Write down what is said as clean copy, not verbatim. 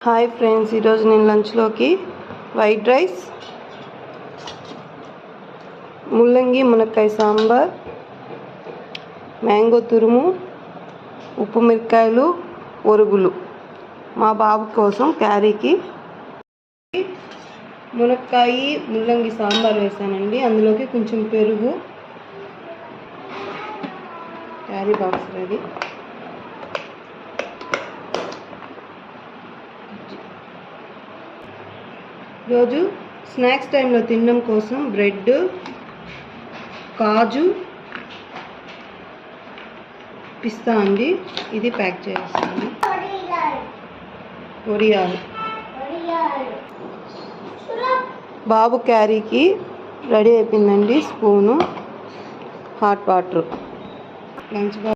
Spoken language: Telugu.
హాయ్ ఫ్రెండ్స్, ఈరోజు నేను లంచ్లోకి వైట్ రైస్, ముల్లంగి మునక్కాయ సాంబార్, మ్యాంగో తురుము, ఉప్పు మిరపకాయలు, ఒరుగులు మా బాబు కోసం క్యారీకి మునక్కాయ ముల్లంగి సాంబార్ వేసానండి. అందులోకి కొంచెం పెరుగు, క్యారీ బాక్స్ రెడీ. రోజు స్నాక్స్ టైంలో తినడం కోసం బ్రెడ్, కాజు, పిస్తా అండి. ఇది ప్యాక్ చేస్తాను. ఒరియాలు బాబు క్యారీకి రెడీ అయిపోయిందండి. Spoon, hot water, lunch box.